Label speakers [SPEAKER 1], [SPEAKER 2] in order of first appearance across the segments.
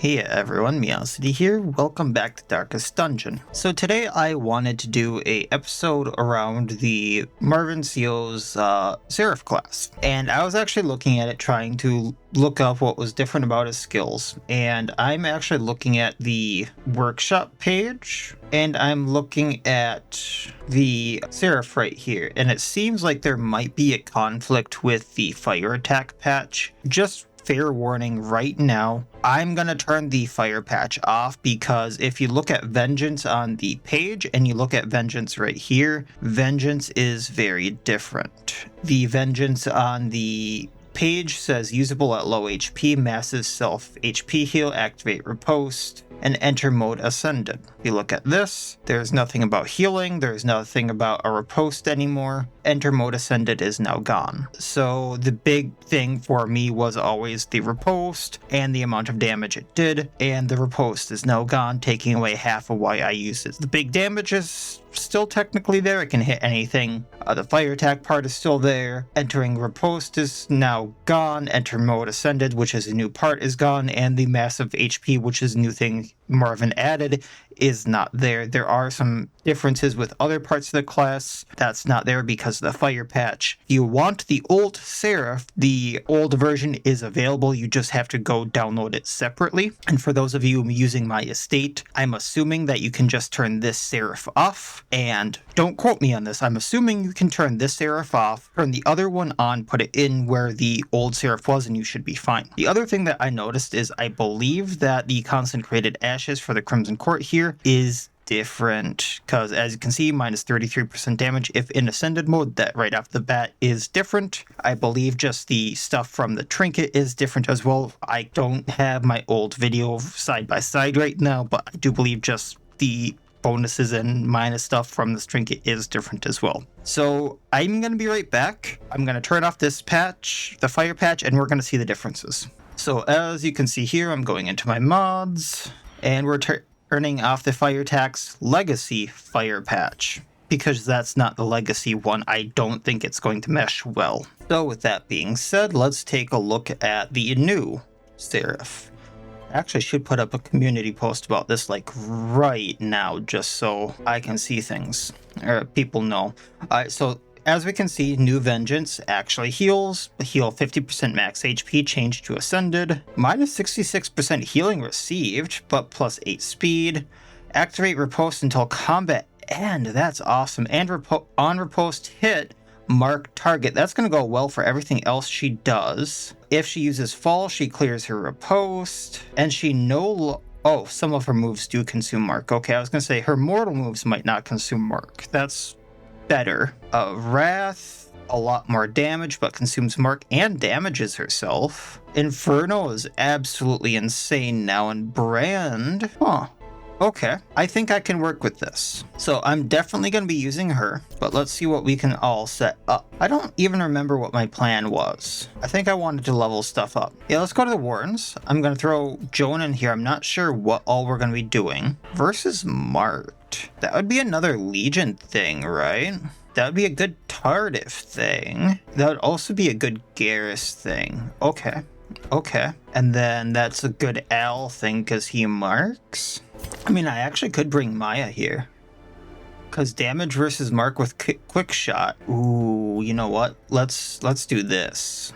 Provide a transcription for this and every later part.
[SPEAKER 1] Hey everyone, Miacidae here. Welcome back to Darkest Dungeon. So today I wanted to do a episode around the Marvin Seal's Seraph class. And I was actually looking at it, trying to look up what was different about his skills. And I'm actually looking at the workshop page, and I'm looking at the Seraph right here. And it seems like there might be a conflict with the fire attack patch. Just fair warning right now, I'm going to turn the fire patch off because if you look at Vengeance on the page and you look at Vengeance right here, Vengeance is very different. The Vengeance on the page says usable at low HP, massive self HP heal, activate riposte, and enter mode ascended. If you look at this, there's nothing about healing, there's nothing about a riposte anymore. Enter mode ascended is now gone. So the big thing for me was always the riposte and the amount of damage it did, and the riposte is now gone, taking away half of why I use it. The big damage is still technically there, it can hit anything. The fire attack part is still there. Entering riposte is now gone. Enter mode ascended, which is a new part, is gone, and the massive HP, which is a new thing Marvin added, is not there. There are some differences with other parts of the class. That's not there because of the fire patch. If you want the old Seraph, the old version is available. You just have to go download it separately. And for those of you using my estate, I'm assuming that you can just turn this Seraph off. And don't quote me on this. I'm assuming you can turn this Seraph off, turn the other one on, put it in where the old Seraph was, and you should be fine. The other thing that I noticed is I believe that the concentrated ashes for the Crimson Court here is different, because as you can see, minus 33% damage if in ascended mode. That right off the bat is different. I believe just the stuff from the trinket is different as well. I don't have my old video side by side right now, but I do believe just the bonuses and minus stuff from this trinket is different as well. So I'm going to be right back. I'm going to turn off this patch, the fire patch, and we're going to see the differences. So as you can see here, I'm going into my mods, and we're turning off the fire attack's legacy fire patch, because that's not the legacy one. I don't think it's going to mesh well. So with that being said, let's take a look at the new Seraph. Actually, I should put up a community post about this like right now, just so I can see things, or people know. So as we can see, new Vengeance actually heals. Heal 50% max HP, changed to Ascended. Minus 66% healing received, but plus 8 speed. Activate riposte until combat end. That's awesome. And on riposte hit, mark target. That's going to go well for everything else she does. If she uses fall, she clears her riposte, and she oh, some of her moves do consume mark. Okay, I was going to say her mortal moves might not consume mark. That's better. Wrath, a lot more damage, but consumes mark and damages herself. Inferno is absolutely insane now, and Brand, okay, I think I can work with this. So I'm definitely going to be using her, but let's see what we can all set up. I don't even remember what my plan was. I think I wanted to level stuff up. Yeah, let's go to the Warrens. I'm going to throw Joan in here. I'm not sure what all we're going to be doing. Versus Mart. That would be another Legion thing, right? That would be a good Tardif thing. That would also be a good Garrus thing. Okay. And then that's a good Al thing because he marks. I mean, I actually could bring Maya here, because damage versus mark with quick shot. Ooh, you know what? Let's do this.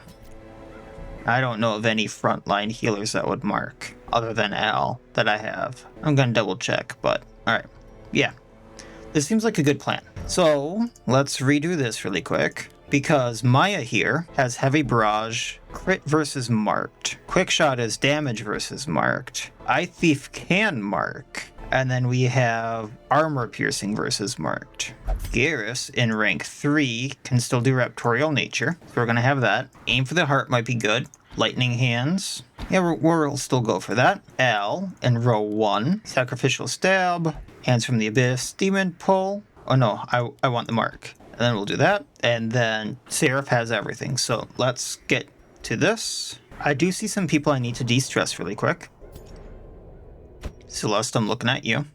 [SPEAKER 1] I don't know of any frontline healers that would mark other than Al that I have. I'm gonna double check, but all right. Yeah, this seems like a good plan. So let's redo this really quick, because Maya here has heavy barrage, crit versus marked. Quick shot is damage versus marked. Eye Thief can mark. And then we have armor piercing versus marked. Garrus in rank 3 can still do raptorial nature, so we're gonna have that. Aim for the heart might be good. Lightning hands. Yeah, we'll still go for that. Al in row 1. Sacrificial stab. Hands from the abyss. Demon pull. Oh no, I want the mark. And then we'll do that. And then Seraph has everything. So let's get to this. I do see some people I need to de-stress really quick. Celeste, I'm looking at you.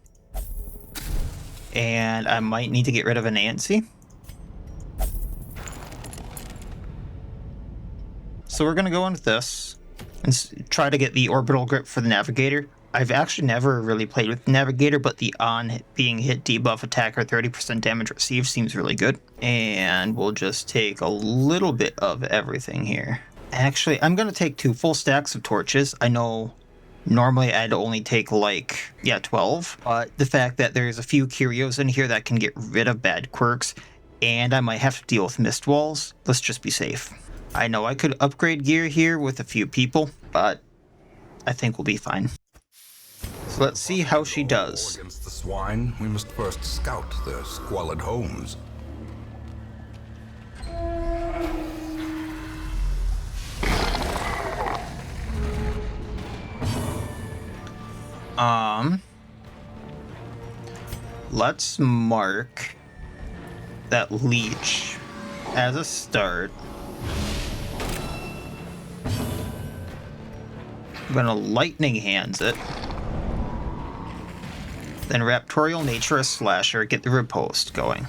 [SPEAKER 1] And I might need to get rid of a Nancy. So we're going to go in with this. and try to get the orbital grip for the Navigator. I've actually never really played with Navigator, but the on being hit debuff attacker 30% damage received seems really good. And we'll just take a little bit of everything here. Actually, I'm going to take 2 full stacks of torches. I know normally I'd only take 12, but the fact that there's a few curios in here that can get rid of bad quirks, and I might have to deal with mist walls, let's just be safe. I know I could upgrade gear here with a few people, but I think we'll be fine. So let's see how she does.
[SPEAKER 2] Against the swine, we must first scout their squalid homes.
[SPEAKER 1] Let's mark that Leech as a start. I'm gonna lightning hands it. Then Raptorial Nature as Slasher, get the riposte going.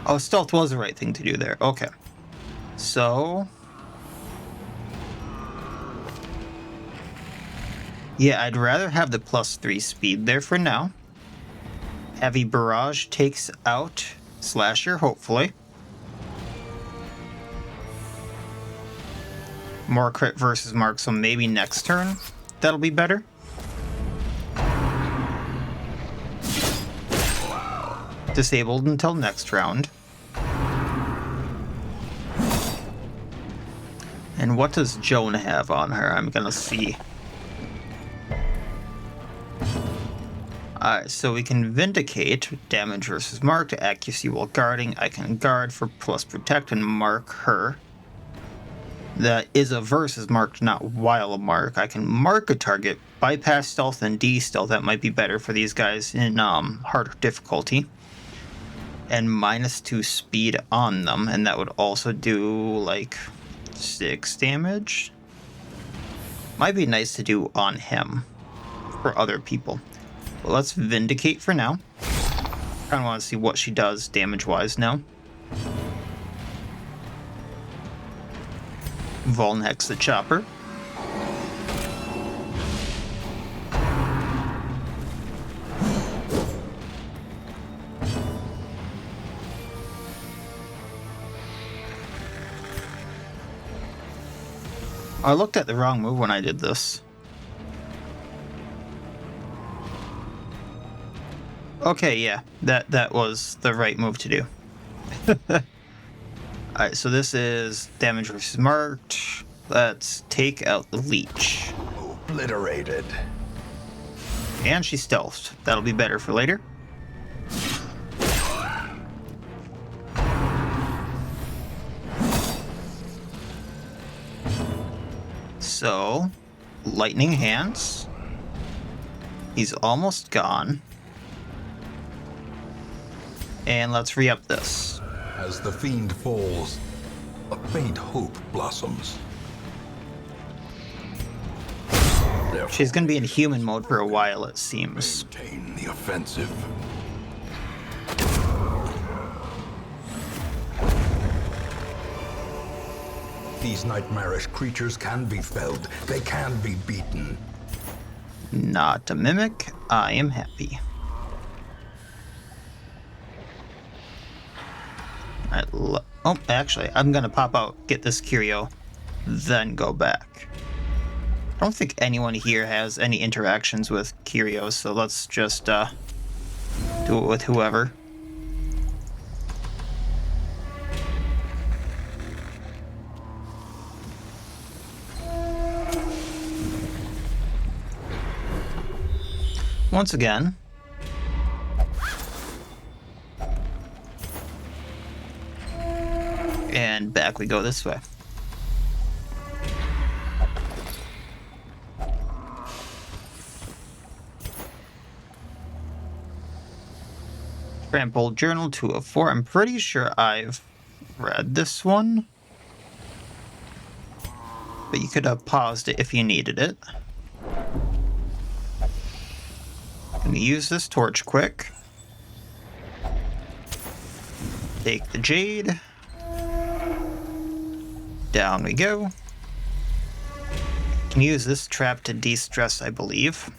[SPEAKER 1] Oh, stealth was the right thing to do there. Okay. So... yeah, I'd rather have the +3 speed there for now. Heavy Barrage takes out Slasher, hopefully. More crit versus mark, so maybe next turn that'll be better. Disabled until next round. And what does Joan have on her? I'm gonna see. Alright, so we can Vindicate, damage versus mark, to accuracy while guarding. I can guard for plus protect and mark her. That is a versus marked, not while a mark. I can mark a target, bypass stealth and de-stealth. That might be better for these guys in harder difficulty. And -2 speed on them, and that would also do 6 damage. Might be nice to do on him for other people. But let's Vindicate for now. Kind of want to see what she does damage-wise now. Volnex the Chopper. I looked at the wrong move when I did this. Okay, yeah, that was the right move to do. Alright, so this is damage versus marked. Let's take out the Leech.
[SPEAKER 2] Obliterated.
[SPEAKER 1] And she stealthed. That'll be better for later. So, lightning hands. He's almost gone. And let's re-up this.
[SPEAKER 2] As the fiend falls, a faint hope blossoms. Therefore,
[SPEAKER 1] She's gonna be in human mode for a while, it seems.
[SPEAKER 2] maintain the offensive. These nightmarish creatures can be felled. They can be beaten.
[SPEAKER 1] Not a mimic. I am happy. Oh, actually, I'm gonna pop out, get this curio, then go back. I don't think anyone here has any interactions with curios, so let's just do it with whoever. Once again. And back we go this way. Trampled Journal 204. I'm pretty sure I've read this one. But you could have paused it if you needed it. I'm gonna use this torch quick. Take the Jade. Down we go. Can use this trap to de-stress, I believe.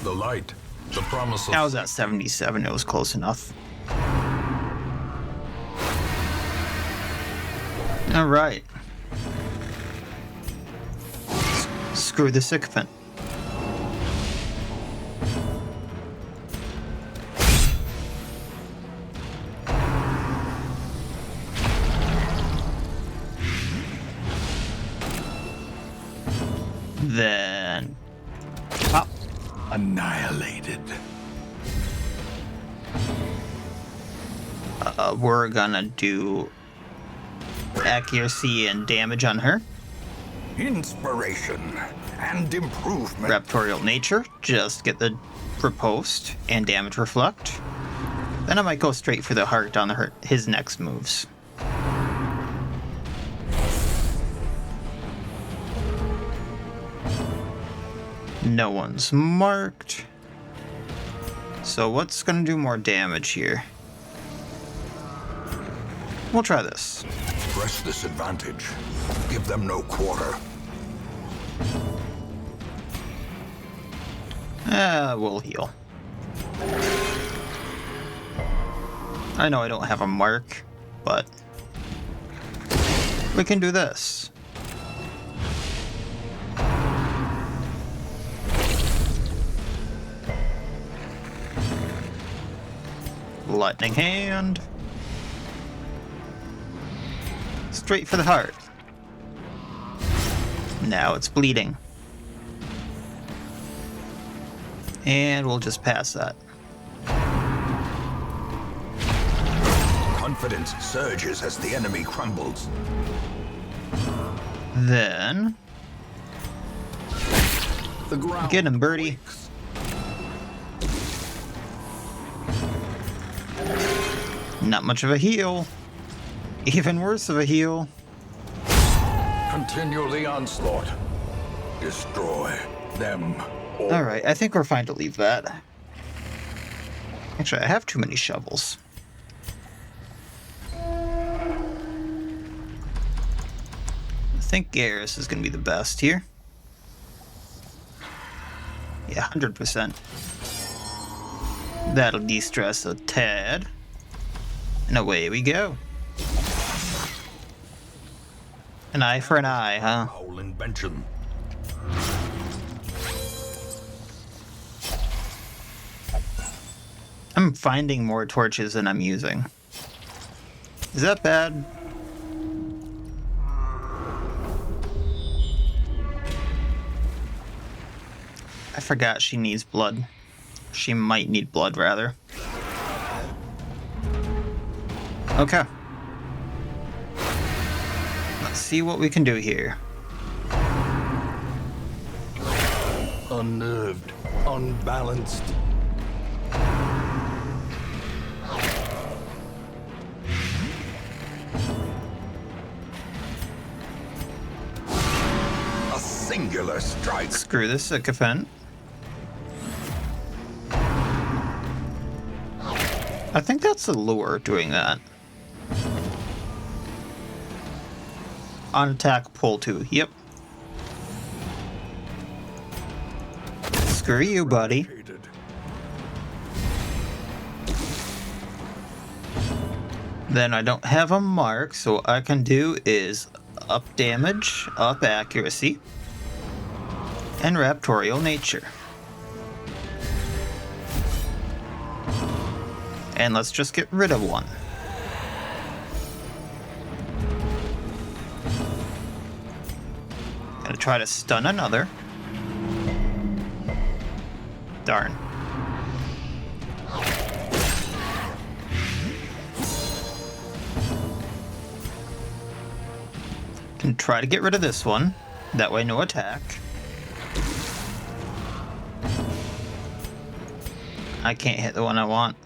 [SPEAKER 2] The light, the promise of...
[SPEAKER 1] I was at 77, it was close enough. Alright. Screw the sycophant. Then pop.
[SPEAKER 2] Annihilated.
[SPEAKER 1] We're gonna do accuracy and damage on her.
[SPEAKER 2] Inspiration and improvement.
[SPEAKER 1] Raptorial nature, just get the riposte and damage reflect. Then I might go straight for the heart on his next moves. No one's marked. So what's gonna do more damage here? We'll try this.
[SPEAKER 2] Press this advantage. Give them no quarter.
[SPEAKER 1] We'll heal. I know I don't have a mark, but we can do this. Lightning hand. Straight for the heart. Now it's bleeding. And we'll just pass that.
[SPEAKER 2] Confidence surges as the enemy crumbles.
[SPEAKER 1] Then
[SPEAKER 2] The ground
[SPEAKER 1] get him, birdie.
[SPEAKER 2] quakes.
[SPEAKER 1] Not much of a heal. Even worse of a heal.
[SPEAKER 2] Continue the onslaught. Destroy them all.
[SPEAKER 1] Alright, I think we're fine to leave that. Actually, I have too many shovels. I think Garrus is going to be the best here. Yeah, 100%. That'll de-stress a tad. And away we go. An eye for an eye, huh?
[SPEAKER 2] Foul invention.
[SPEAKER 1] I'm finding more torches than I'm using. Is that bad? I forgot she needs blood. She might need blood, rather. Okay. Let's see what we can do here.
[SPEAKER 2] Unnerved, unbalanced. A singular strike.
[SPEAKER 1] Screw the sycophant. I think that's the lure doing that. On attack, pull 2. Yep. Screw you, buddy. Then I don't have a mark, so what I can do is up damage, up accuracy, and raptorial nature. And let's just get rid of one. Gonna try to stun another. Darn. Can try to get rid of this one. That way no attack. I can't hit the one I want.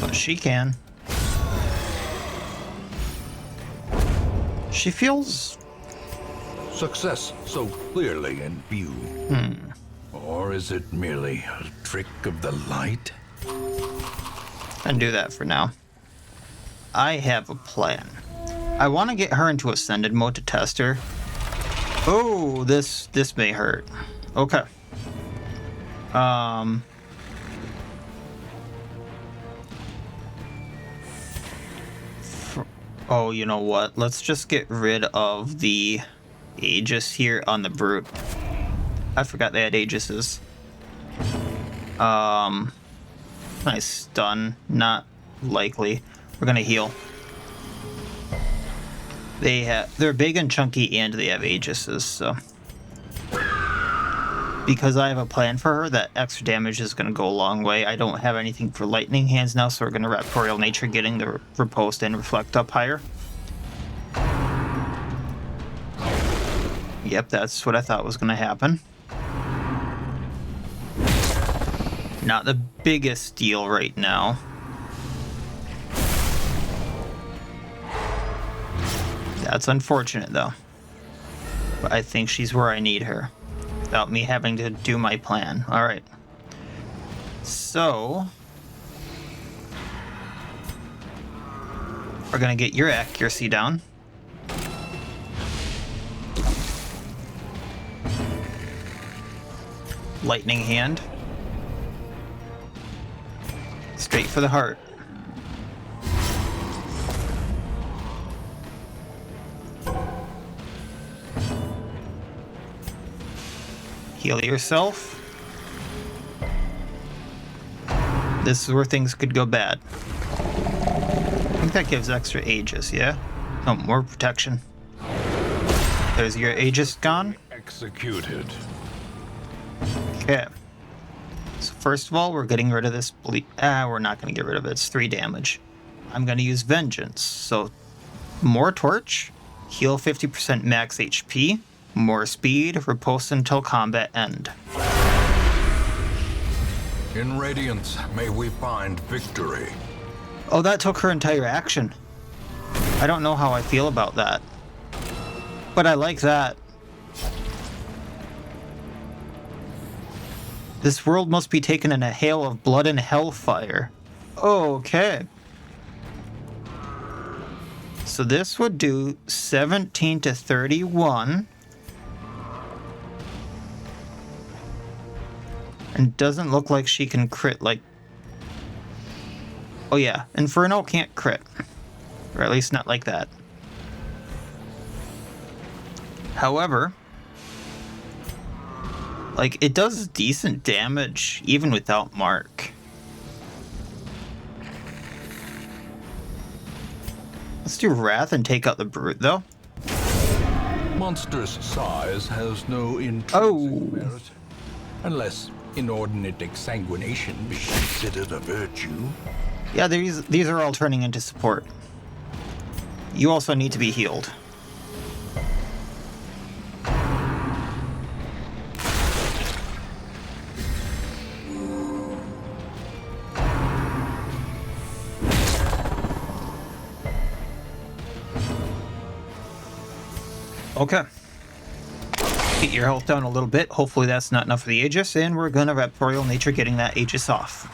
[SPEAKER 1] But she can. She feels
[SPEAKER 2] Success so clearly in view. Or is it merely a trick of the light?
[SPEAKER 1] And do that for now. I have a plan. I want to get her into Ascended mode to test her. Oh, this may hurt. Okay. Oh, you know what? Let's just get rid of the Aegis here on the Brute. I forgot they had Aegises. Nice stun. Not likely. We're gonna heal. They're big and chunky and they have Aegises, so. Because I have a plan for her, that extra damage is gonna go a long way. I don't have anything for Lightning Hands now, so we're gonna Raptorial Nature, getting the Riposte and Reflect up higher. Yep, that's what I thought was gonna happen. Not the biggest deal right now. That's unfortunate though. But I think she's where I need her, without me having to do my plan. Alright. So we're gonna get your accuracy down. Lightning Hand. Straight for the heart. Heal yourself. This is where things could go bad. I think that gives extra Aegis, yeah? Oh, more protection. There's your Aegis gone.
[SPEAKER 2] Executed.
[SPEAKER 1] Okay. So first of all, we're getting rid of this we're not going to get rid of it. It's 3 damage. I'm going to use Vengeance. So more Torch, heal 50% max HP, more speed, riposte until combat end.
[SPEAKER 2] In Radiance, may we find victory.
[SPEAKER 1] Oh, that took her entire action. I don't know how I feel about that, but I like that. This world must be taken in a hail of blood and hellfire. Okay. So this would do 17 to 31. And doesn't look like she can crit like... Oh yeah, Inferno can't crit. Or at least not like that. However, like, it does decent damage even without Mark. Let's do Wrath and take out the Brute though.
[SPEAKER 2] Monstrous size has no intrinsic merit, unless inordinate exsanguination be considered a virtue.
[SPEAKER 1] Yeah, these are all turning into support. You also need to be healed. Okay. Get your health down a little bit. Hopefully that's not enough for the Aegis, and we're gonna Raptorial Nature, getting that Aegis off.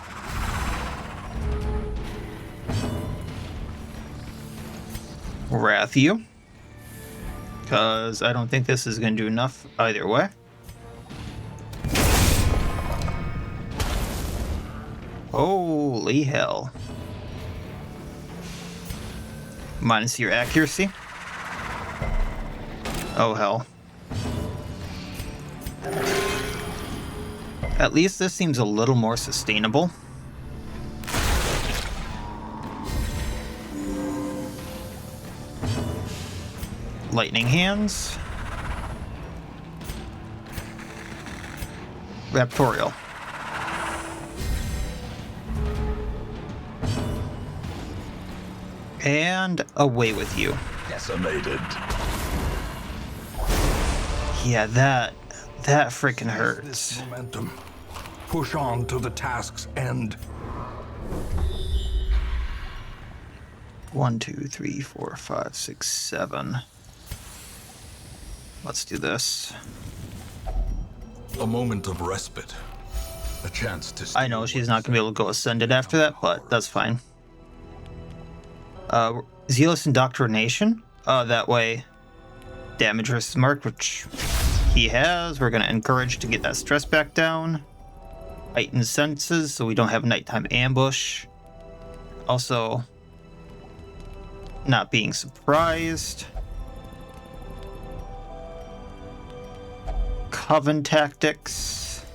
[SPEAKER 1] Wrath you, because I don't think this is gonna do enough either way. Holy hell. Minus your accuracy. Oh hell. At least this seems a little more sustainable. Lightning Hands. Raptorial. And away with you.
[SPEAKER 2] Decimated.
[SPEAKER 1] Yeah, that freaking hurts.
[SPEAKER 2] This momentum. Push on to the task's end.
[SPEAKER 1] 1, 2, 3, 4, 5, 6, 7. Let's do this.
[SPEAKER 2] A moment of respite. A chance to...
[SPEAKER 1] I know she's not going to be able to go Ascended after that, but that's fine. Zealous Indoctrination. That way, damage versus marked, which he has. We're going to encourage to get that stress back down. Heightened senses, so we don't have nighttime ambush. Also, not being surprised. Coven tactics.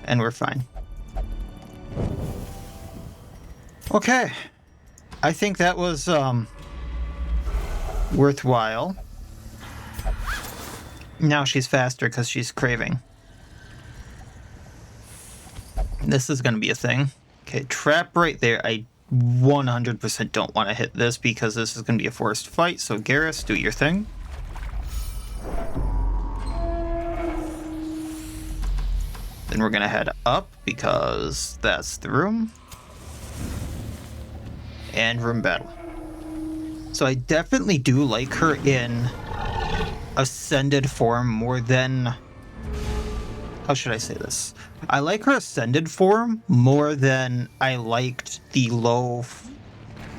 [SPEAKER 1] And we're fine. Okay. I think that was worthwhile. Now she's faster because she's craving. This is going to be a thing. Okay, trap right there. I 100% don't want to hit this because this is going to be a forced fight. So Garrus, do your thing. Then we're going to head up because that's the room. And room battle. So I definitely do like her in Ascended form more than... How should I say this? I like her Ascended form more than I liked the low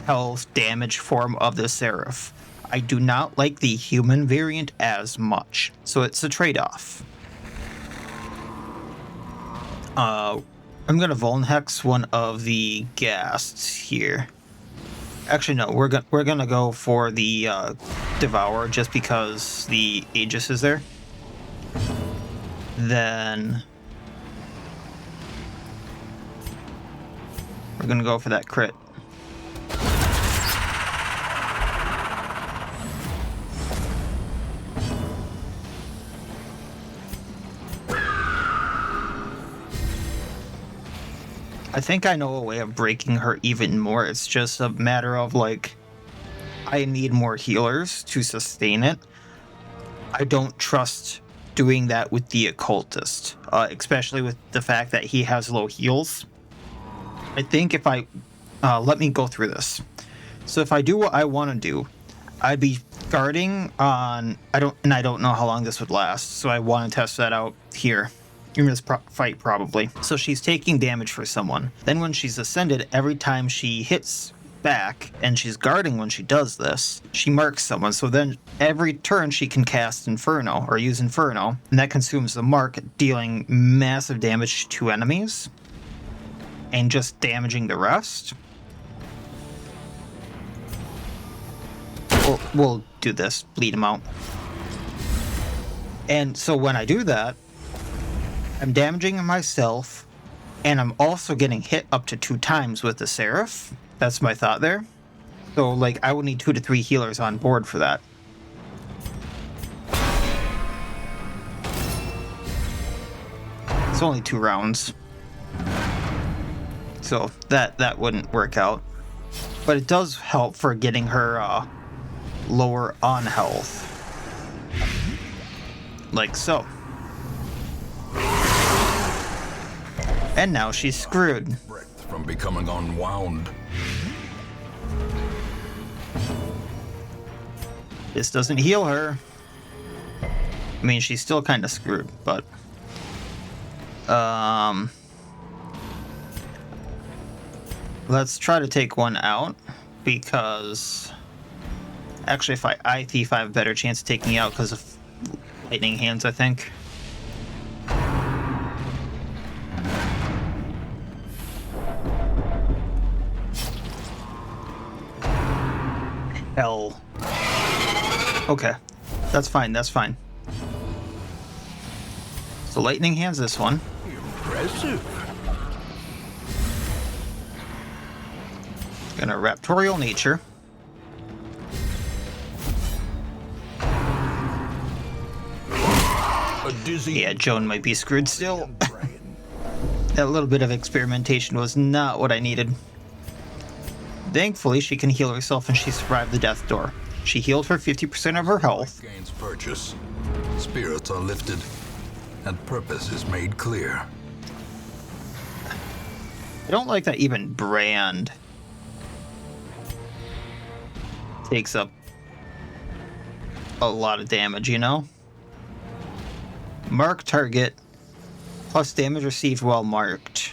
[SPEAKER 1] health damage form of the Seraph. I do not like the human variant as much. So it's a trade-off. I'm going to Vuln Hex one of the Ghasts here. Actually, no, we're gonna go for the Devourer just because the Aegis is there. Then we're gonna go for that crit. I think I know a way of breaking her even more. It's just a matter of, like, I need more healers to sustain it. I don't trust doing that with the Occultist, especially with the fact that he has low heals. I think if I... let me go through this. So if I do what I want to do, I'd be guarding on... I don't know how long this would last, so I want to test that out here. In this fight, probably. So she's taking damage for someone. Then when she's Ascended, every time she hits back, and she's guarding when she does this, she marks someone. So then every turn she can cast Inferno, or use Inferno, and that consumes the mark, dealing massive damage to enemies, and just damaging the rest. We'll do this, bleed them out. And so when I do that, I'm damaging myself, and I'm also getting hit up to 2 times with the Seraph. That's my thought there. So, like, I would need 2 to 3 healers on board for that. It's only 2 rounds. So, that wouldn't work out. But it does help for getting her lower on health. Like so. And now she's screwed.
[SPEAKER 2] From becoming unwound.
[SPEAKER 1] This doesn't heal her. I mean, she's still kind of screwed, but... Let's try to take one out, because... Actually, if I Thief, I have a better chance of taking you out because of Lightning Hands, I think. Hell. Okay. That's fine, that's fine. So Lightning Hands this one.
[SPEAKER 2] Impressive.
[SPEAKER 1] Gonna Raptorial Nature. Yeah, Joan might be screwed still. That little bit of experimentation was not what I needed. Thankfully, she can heal herself and she survived the death door. She healed for 50% of her health.
[SPEAKER 2] Gains purchase. Spirits are lifted, and purpose is made clear.
[SPEAKER 1] I don't like that even Brand takes up a lot of damage, you know? Mark target plus damage received while marked.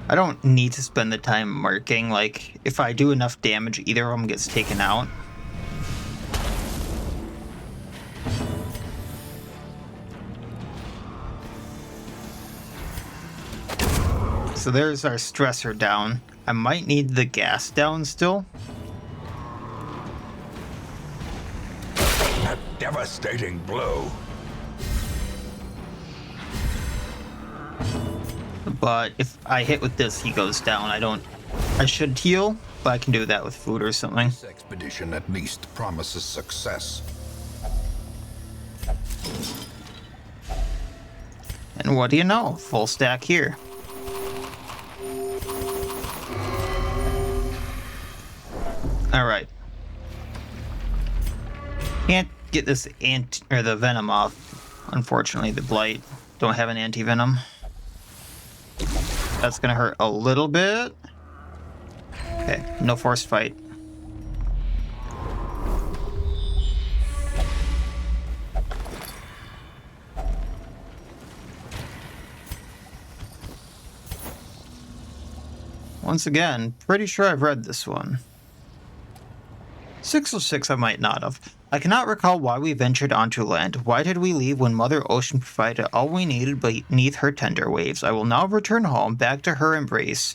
[SPEAKER 1] I don't need to spend the time marking. Like, if I do enough damage, either of them gets taken out. So there's our stressor down. I might need the gas down still.
[SPEAKER 2] A devastating blow.
[SPEAKER 1] But if I hit with this, he goes down. I should heal, but I can do that with food or something.
[SPEAKER 2] This expedition at least promises success.
[SPEAKER 1] And what do you know? Full stack here. Alright. Can't get this the venom off. Unfortunately, the blight. Don't have an anti-venom. That's gonna hurt a little bit. Okay, no forced fight. Once again, pretty sure I've read this one. 606 I might not have. I cannot recall why we ventured onto land. Why did we leave when Mother Ocean provided all we needed beneath her tender waves? I will now return home, back to her embrace.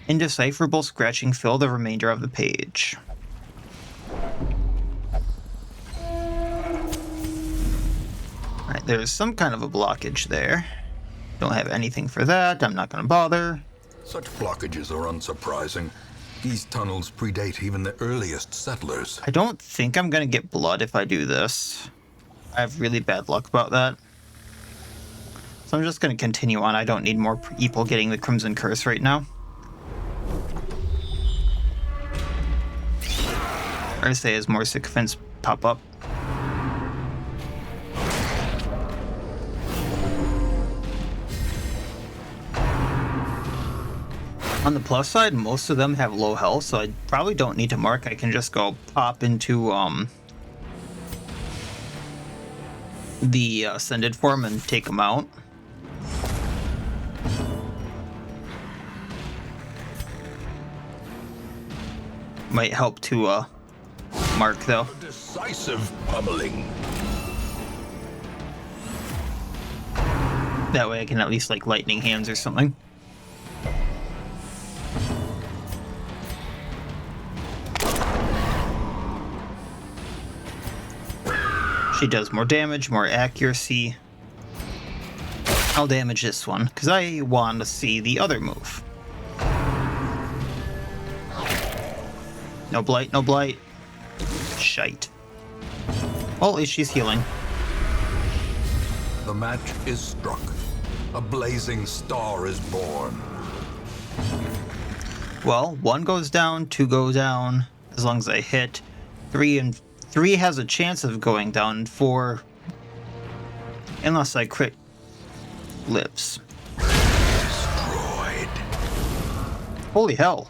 [SPEAKER 1] Indecipherable scratching fill the remainder of the page. Alright, there's some kind of a blockage there. Don't have anything for that. I'm not going to bother.
[SPEAKER 2] Such blockages are unsurprising. These tunnels predate even the earliest settlers.
[SPEAKER 1] I don't think I'm going to get blood if I do this. I have really bad luck about that. So I'm just going to continue on. I don't need more people getting the Crimson Curse right now. Or say as more sycophants pop up. On the plus side, most of them have low health, so I probably don't need to mark. I can just go pop into the ascended form and take them out. Might help to mark though.
[SPEAKER 2] A decisive pummeling.
[SPEAKER 1] That way I can at least like lightning hands or something. She does more damage, more accuracy. I'll damage this one, because I want to see the other move. No blight, no blight. Shite. Well, at least she's healing.
[SPEAKER 2] The match is struck. A blazing star is born.
[SPEAKER 1] Well, 1 goes down, 2 go down, as long as I hit. 3 has a chance of going down, 4, unless I crit, lives.
[SPEAKER 2] Destroyed.
[SPEAKER 1] Holy hell.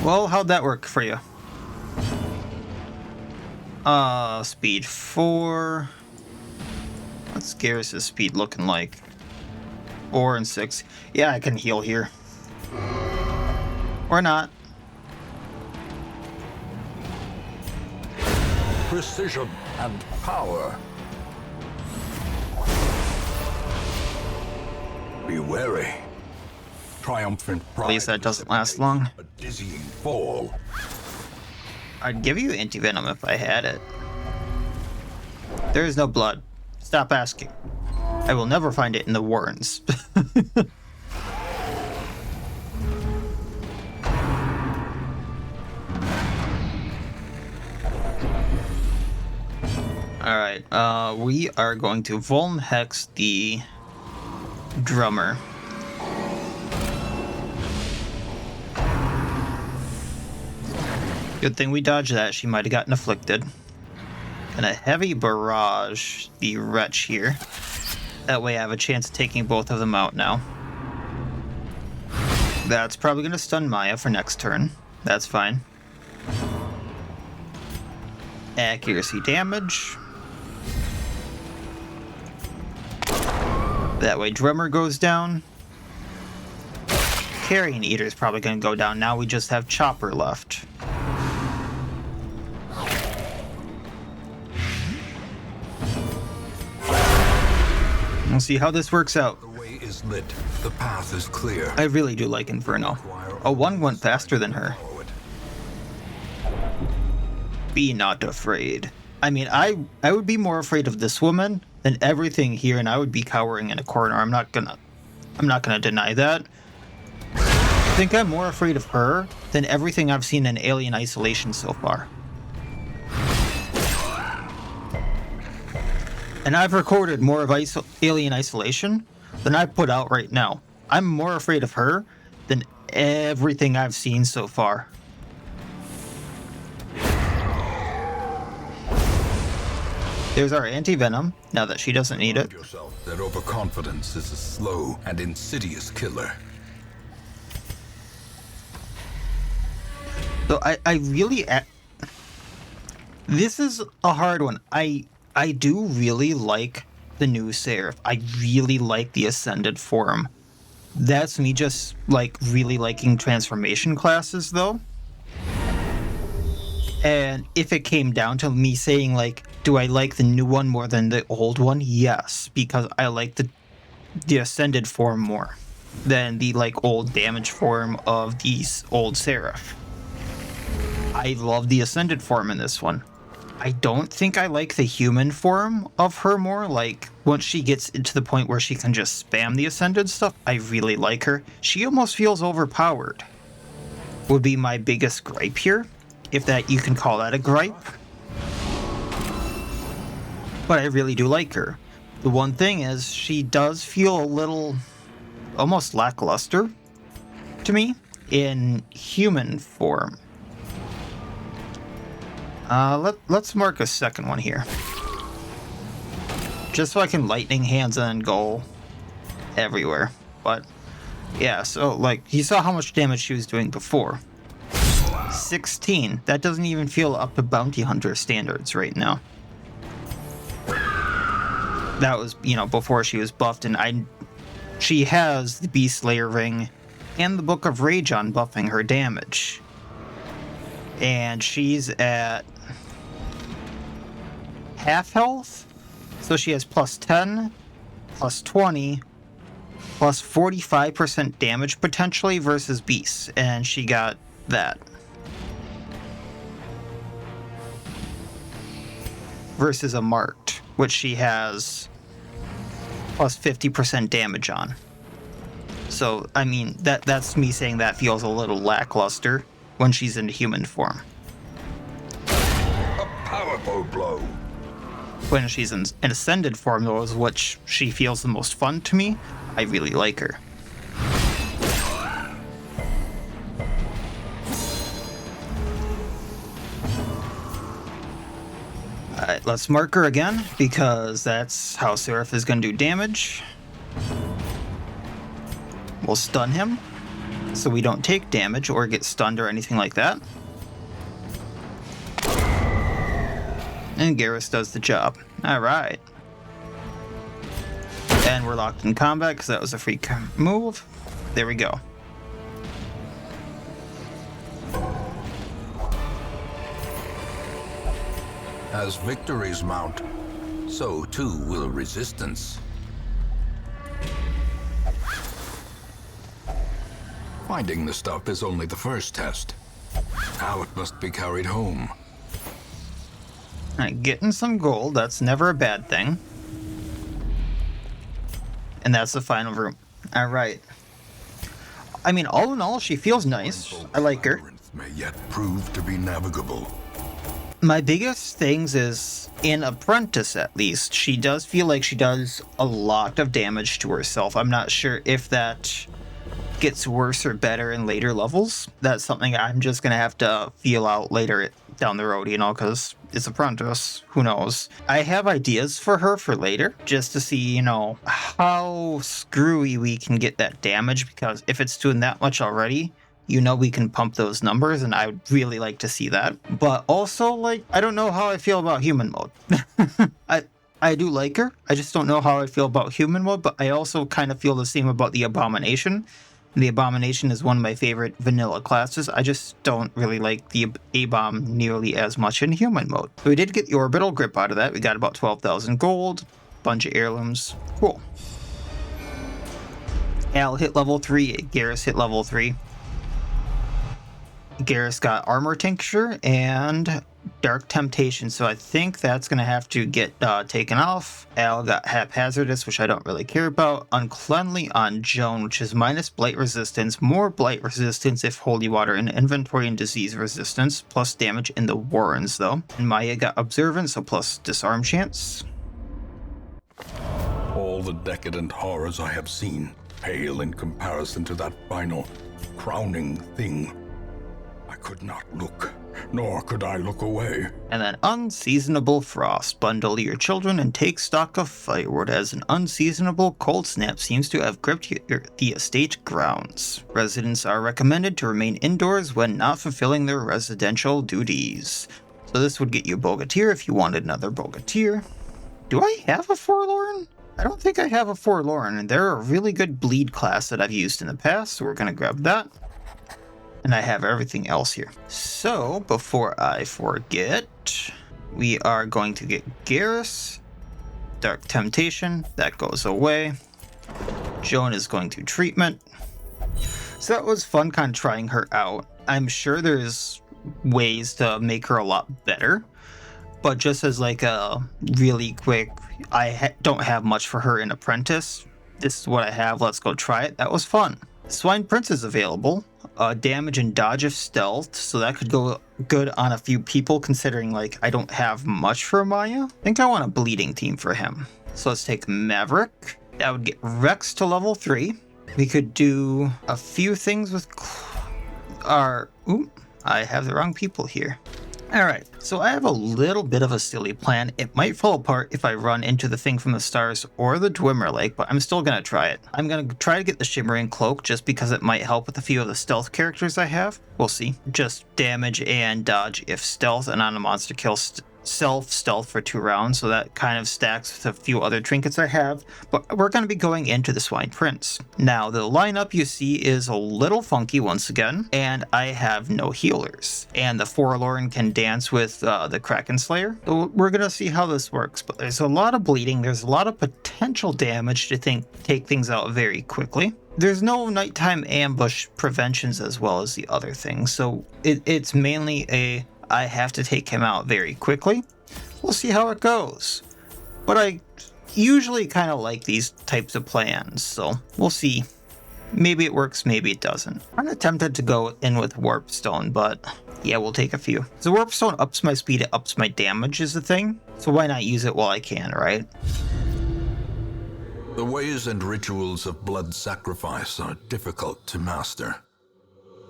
[SPEAKER 1] Well, how'd that work for you? Speed 4. What's Garrus's speed looking like? 4 and 6. Yeah, I can heal here. Or not.
[SPEAKER 2] Precision and power. Be wary. Triumphant pride.
[SPEAKER 1] At least that doesn't last long.
[SPEAKER 2] A dizzying fall.
[SPEAKER 1] I'd give you anti-venom if I had it. There is no blood. Stop asking. I will never find it in the warrens. Alright, we are going to Vuln Hex the drummer. Good thing we dodged that. She might have gotten afflicted. And a heavy barrage the wretch here. That way I have a chance of taking both of them out now. That's probably going to stun Maya for next turn. That's fine. Accuracy damage. That way Drummer goes down. Carrion Eater is probably going to go down. Now we just have Chopper left. We'll see how this works out.
[SPEAKER 2] The way is lit. The path is clear.
[SPEAKER 1] I really do like Inferno. A 1 went faster than her. Be not afraid. I mean, I would be more afraid of this woman than everything here, and I would be cowering in a corner. I'm not gonna deny that. I think I'm more afraid of her than everything I've seen in Alien Isolation so far. And I've recorded more of Alien Isolation than I put out right now. I'm more afraid of her than everything I've seen so far. There's our anti-venom, now that she doesn't need it.
[SPEAKER 2] Remind yourself that overconfidence is a slow and insidious killer.
[SPEAKER 1] So I really... This is a hard one. I do really like the new Seraph. I really like the Ascended form. That's me just, like, really liking transformation classes, though. And if it came down to me saying, like, do I like the new one more than the old one? Yes, because I like the Ascended form more than the, like, old damage form of these old Seraph. I love the Ascended form in this one. I don't think I like the human form of her more. Like, once she gets to the point where she can just spam the Ascended stuff, I really like her. She almost feels overpowered. Would be my biggest gripe here, if that you can call that a gripe. But I really do like her. The one thing is, she does feel a little almost lackluster to me in human form. Let's mark a second one here. Just so I can lightning hands and go everywhere. But, yeah, so, like, you saw how much damage she was doing before. 16. That doesn't even feel up to Bounty Hunter standards right now. That was, you know, before she was buffed, and she has the Beast Slayer ring and the Book of Rage on buffing her damage. And she's at half health, so she has plus 10, plus 20, plus 45% damage potentially versus beasts, and she got that. Versus a marked, which she has plus 50% damage on. So, I mean, that's me saying that feels a little lackluster when she's in human form.
[SPEAKER 2] A powerful blow.
[SPEAKER 1] When she's in Ascended form, though, is what she feels the most fun to me. I really like her. Alright, let's mark her again, because that's how Seraph is going to do damage. We'll stun him, so we don't take damage or get stunned or anything like that. And Garrus does the job. Alright. And we're locked in combat because that was a free move. There we go.
[SPEAKER 2] As victories mount, so too will resistance. Finding the stuff is only the first test. Now it must be carried home.
[SPEAKER 1] Alright, getting some gold, that's never a bad thing. And that's the final room. Alright. I mean, all in all, she feels nice. I like her.
[SPEAKER 2] May yet prove to be navigable.
[SPEAKER 1] My biggest things is, in Apprentice at least, she does feel like she does a lot of damage to herself. I'm not sure if that gets worse or better in later levels. That's something I'm just going to have to feel out later down the road, you know, because it's Apprentice. Who knows? I have ideas for her for later, just to see, you know, how screwy we can get that damage, because if it's doing that much already, you know we can pump those numbers, and I would really like to see that. But also, like, I don't know how I feel about human mode. I do like her, I just don't know how I feel about human mode, but I also kind of feel the same about the Abomination. The Abomination is one of my favorite vanilla classes. I just don't really like the A-Bomb nearly as much in human mode. So we did get the Orbital Grip out of that. We got about 12,000 gold, bunch of heirlooms. Cool. Al hit level 3, Garrus hit level 3. Garrus got Armor Tincture and Dark Temptation, so I think that's going to have to get taken off. Al got Haphazardous, which I don't really care about. Uncleanly on Joan, which is minus Blight Resistance, more Blight Resistance if Holy Water in inventory, and Disease Resistance, plus damage in the Warrens though. And Maya got Observant, so plus Disarm chance.
[SPEAKER 2] All the decadent horrors I have seen pale in comparison to that final, crowning thing. I could not look, nor could I look away.
[SPEAKER 1] And then Unseasonable Frost. Bundle your children and take stock of firewood, as an unseasonable cold snap seems to have gripped the estate grounds. Residents are recommended to remain indoors when not fulfilling their residential duties. So this would get you Bogatir if you wanted another Bogatir. Do I have a Forlorn? I don't think I have a Forlorn, and they're a really good bleed class that I've used in the past, so we're going to grab that. And I have everything else here. So, before I forget, we are going to get Garrus, Dark Temptation, that goes away. Joan is going to Treatment. So that was fun kind of trying her out. I'm sure there's ways to make her a lot better. But just as like a really quick, I don't have much for her in Apprentice. This is what I have, let's go try it. That was fun. Swine Prince is available. Damage and dodge of stealth, so that could go good on a few people, considering like I don't have much for Maya. I think I want a bleeding team for him. So let's take Maverick. That would get Rex to level 3. We could do a few things with our... Ooh, I have the wrong people here. Alright, so I have a little bit of a silly plan. It might fall apart if I run into the thing from the stars or the Dwemer Lake, but I'm still going to try it. I'm going to try to get the Shimmering Cloak just because it might help with a few of the stealth characters I have. We'll see. Just damage and dodge if stealth, and on a monster kill self-stealth for 2 rounds, so that kind of stacks with a few other trinkets I have, but we're going to be going into the Swine Prince. Now, the lineup you see is a little funky once again, and I have no healers, and the Forlorn can dance with the Krakenslayer, so we're going to see how this works, but there's a lot of bleeding, there's a lot of potential damage to take things out very quickly. There's no nighttime ambush preventions as well as the other things, so it's mainly I have to take him out very quickly. We'll see how it goes. But I usually kind of like these types of plans, so we'll see. Maybe it works, maybe it doesn't. I'm tempted to go in with Warpstone, but yeah, we'll take a few. So Warpstone ups my speed, it ups my damage is the thing, so why not use it while I can, right?
[SPEAKER 2] The ways and rituals of blood sacrifice are difficult to master.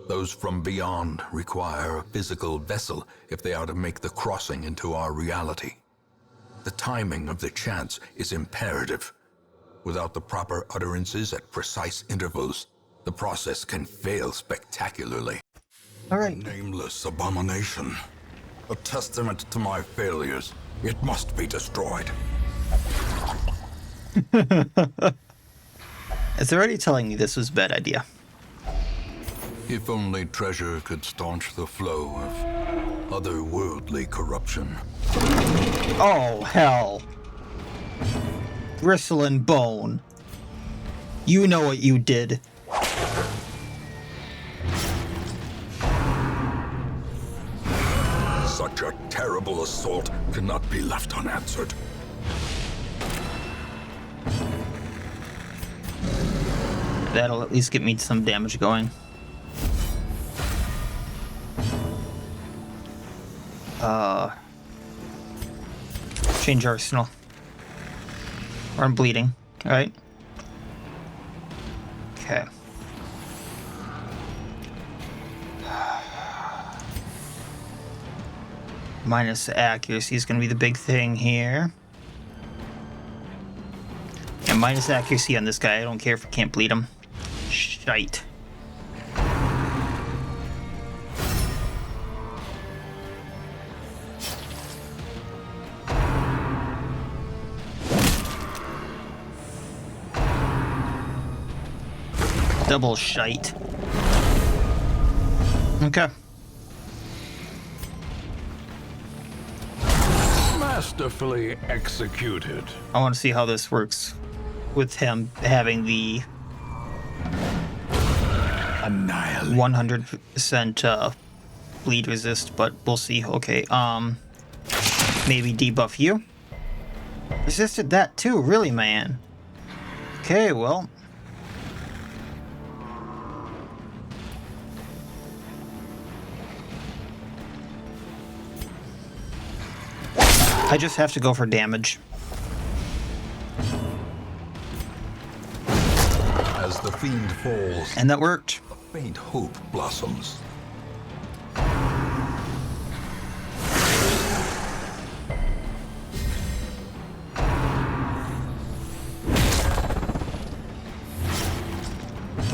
[SPEAKER 2] Those from beyond require a physical vessel if they are to make the crossing into our reality. The timing of the chants is imperative. Without the proper utterances at precise intervals, the process can fail spectacularly.
[SPEAKER 1] All right.
[SPEAKER 2] Nameless abomination. A testament to my failures. It must be destroyed.
[SPEAKER 1] It's already telling me this was a bad idea.
[SPEAKER 2] If only treasure could staunch the flow of otherworldly corruption.
[SPEAKER 1] Oh, hell. Bristle and bone. You know what you did.
[SPEAKER 2] Such a terrible assault cannot be left unanswered.
[SPEAKER 1] That'll at least get me some damage going. Change arsenal. Or I'm bleeding, alright? Okay. Minus accuracy is going to be the big thing here. And minus accuracy on this guy. I don't care if we can't bleed him. Shite. Double shite. Okay.
[SPEAKER 3] Masterfully executed.
[SPEAKER 1] I want to see how this works with him having the
[SPEAKER 3] Annihilate.
[SPEAKER 1] 100% bleed resist, but we'll see. Okay, maybe debuff you. Resisted that too, really, man. Okay, well. I just have to go for damage.
[SPEAKER 2] As the fiend falls,
[SPEAKER 1] And that worked.
[SPEAKER 2] a faint hope blossoms.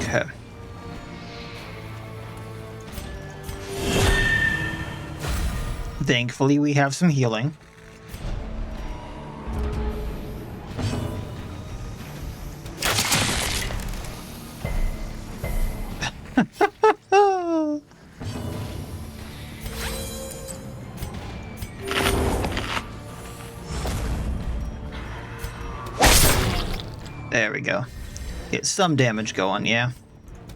[SPEAKER 1] Okay. Thankfully, we have some healing. There we go. Get some damage going, yeah.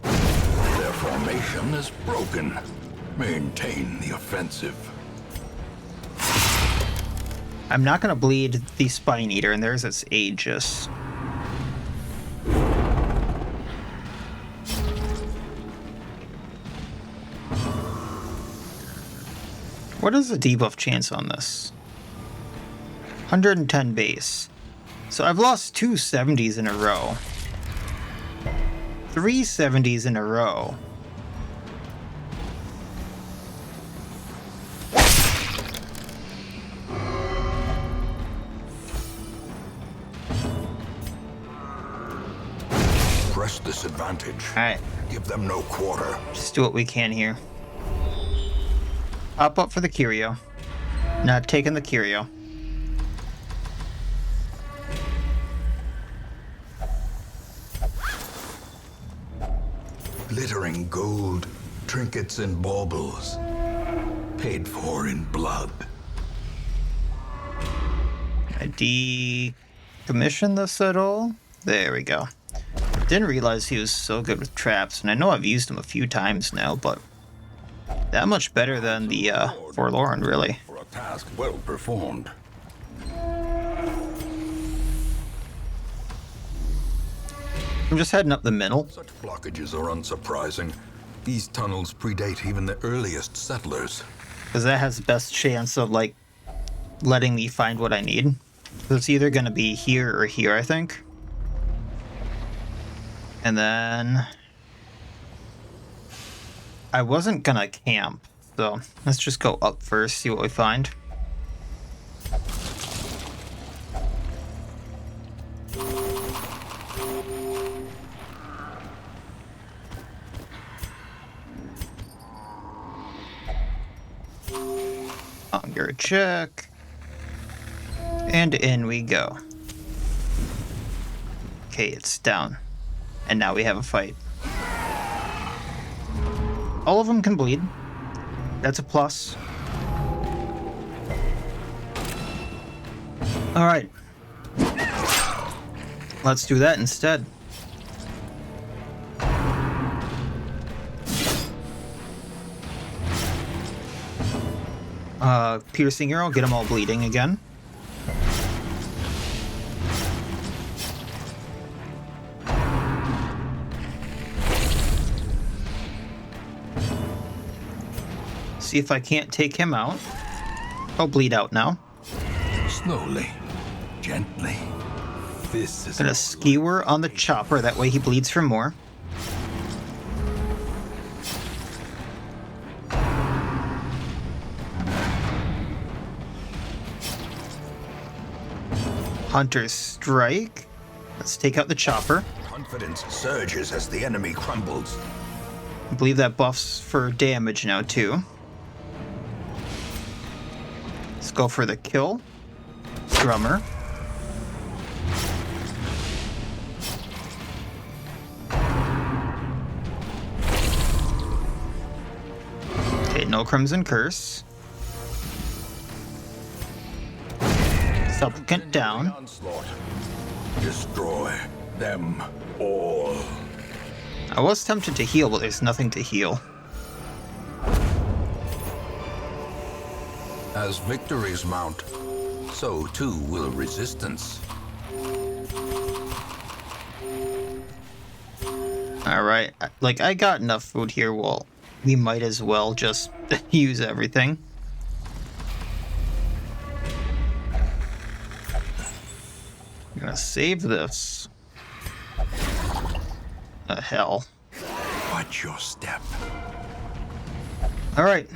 [SPEAKER 2] Their formation is broken. Maintain the offensive.
[SPEAKER 1] I'm not gonna bleed the Spine Eater, and there's its Aegis. What is the debuff chance on this? 110 base. So I've lost 2 70s in a row. 3 70s in a row.
[SPEAKER 2] Press this advantage.
[SPEAKER 1] Alright,
[SPEAKER 2] Give them no quarter.
[SPEAKER 1] just do what we can here. Hop up for the Curio. Not taking the Curio.
[SPEAKER 2] Glittering gold, trinkets and baubles. Paid for in blood.
[SPEAKER 1] I decommission this at all? There we go. Didn't realize he was so good with traps, and I know I've used him a few times now, but that much better than the Forlorn, really.
[SPEAKER 2] For a task well performed.
[SPEAKER 1] I'm just heading up the middle.
[SPEAKER 2] Such blockages are unsurprising. These tunnels predate even the earliest settlers.
[SPEAKER 1] Because that has the best chance of, like, letting me find what I need. So it's either going to be here or here, I think. And then... I wasn't going to camp, so let's just go up first, see what we find. Hunger check. And in we go. Okay, it's down. And now we have a fight. All of them can bleed. That's a plus. Alright. Let's do that instead. Piercing arrow, get them all bleeding again. See if I can't take him out. I'll bleed out now.
[SPEAKER 2] Slowly, gently. This is
[SPEAKER 1] Gonna skewer on the chopper, that way he bleeds for more. Hunter's Strike. Let's take out the chopper.
[SPEAKER 2] Confidence surges as the enemy crumbles.
[SPEAKER 1] I believe that buffs for damage now too. Let's go for the kill. Drummer. Okay, no Crimson Curse. Supplicant down.
[SPEAKER 2] Onslaught. Destroy them all.
[SPEAKER 1] I was tempted to heal, but there's nothing to heal.
[SPEAKER 2] As victories mount, so too will resistance.
[SPEAKER 1] Alright, like I got enough food here, well, we might as well just use everything. I'm gonna save this. The hell.
[SPEAKER 2] Watch your step.
[SPEAKER 1] Alright.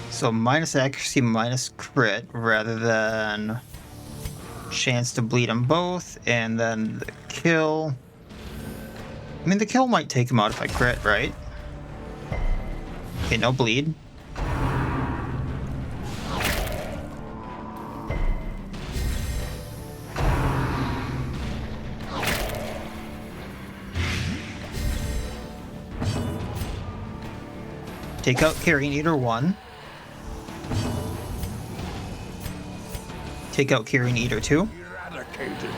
[SPEAKER 1] So minus accuracy, minus crit, rather than chance to bleed them both, and then the kill. I mean, the kill might take him out if I crit, right? Okay, no bleed. Take out Carrion Eater 1. Take out Carrion Eater 2.
[SPEAKER 3] Eradicated.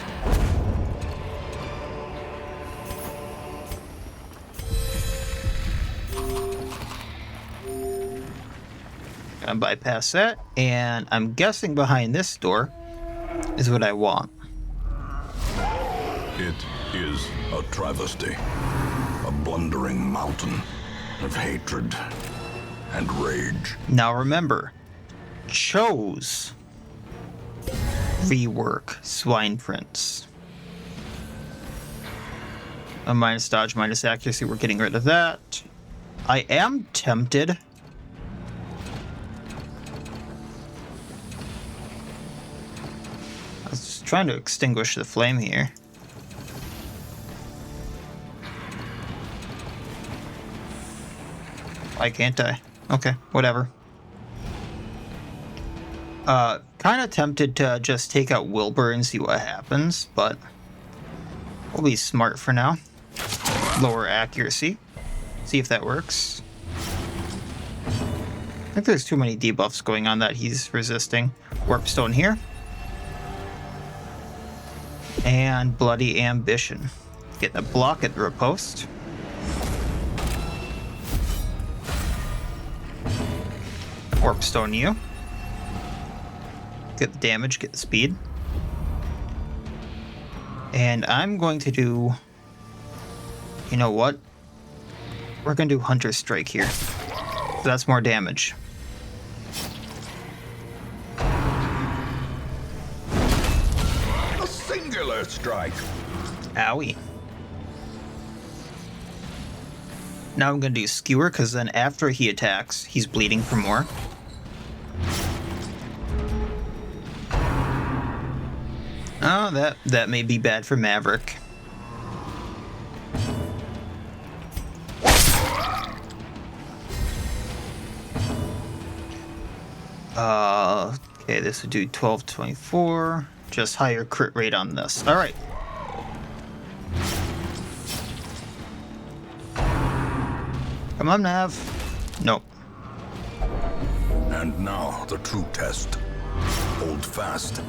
[SPEAKER 1] Gonna bypass that, and I'm guessing behind this door is what I want.
[SPEAKER 2] It is a travesty, a blundering mountain of hatred and rage.
[SPEAKER 1] Now remember, chose rework Swine Prince. A minus dodge, minus accuracy, we're getting rid of that. I am tempted. I was just trying to extinguish the flame here. Why can't I? Okay, whatever. Kind of tempted to just take out Wilbur and see what happens, but we'll be smart for now. Lower accuracy. See if that works. I think there's too many debuffs going on that he's resisting. Warp Stone here. And Bloody Ambition. Get a block at the riposte. Warp Stone you. Get the damage, get the speed. And I'm going to do... You know what? We're going to do Hunter's Strike here. So that's more damage.
[SPEAKER 2] A singular strike.
[SPEAKER 1] Owie. Now I'm going to do Skewer, because then after he attacks, he's bleeding for more. Oh, that may be bad for Maverick. Okay, this would do 1224. Just higher crit rate on this. All right. Come on, Nav. Nope.
[SPEAKER 2] And now the true test. Hold fast.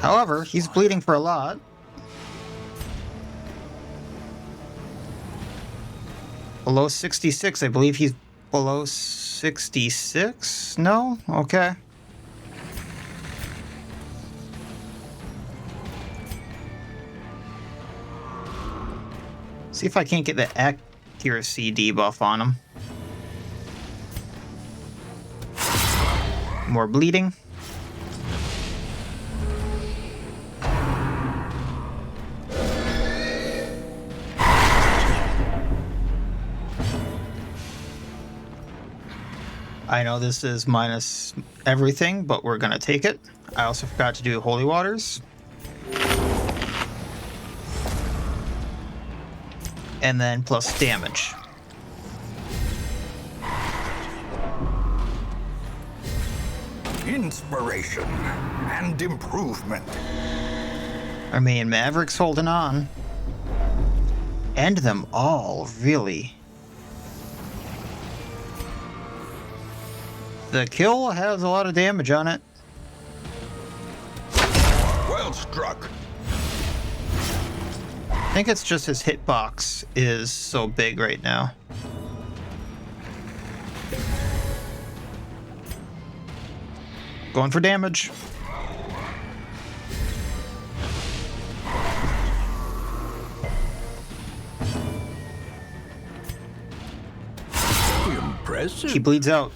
[SPEAKER 1] However, he's bleeding for a lot. Below 66. I believe he's below 66? No? Okay. See if I can't get the accuracy debuff on him. More bleeding. I know this is minus everything, but we're gonna take it. I also forgot to do Holy Waters. And then plus damage.
[SPEAKER 4] Inspiration and improvement.
[SPEAKER 1] Our main Maverick's holding on. End them all, really. The kill has a lot of damage on it.
[SPEAKER 4] Well struck.
[SPEAKER 1] I think it's just his hitbox is so big right now. Going for damage.
[SPEAKER 3] Impressive.
[SPEAKER 1] He bleeds out.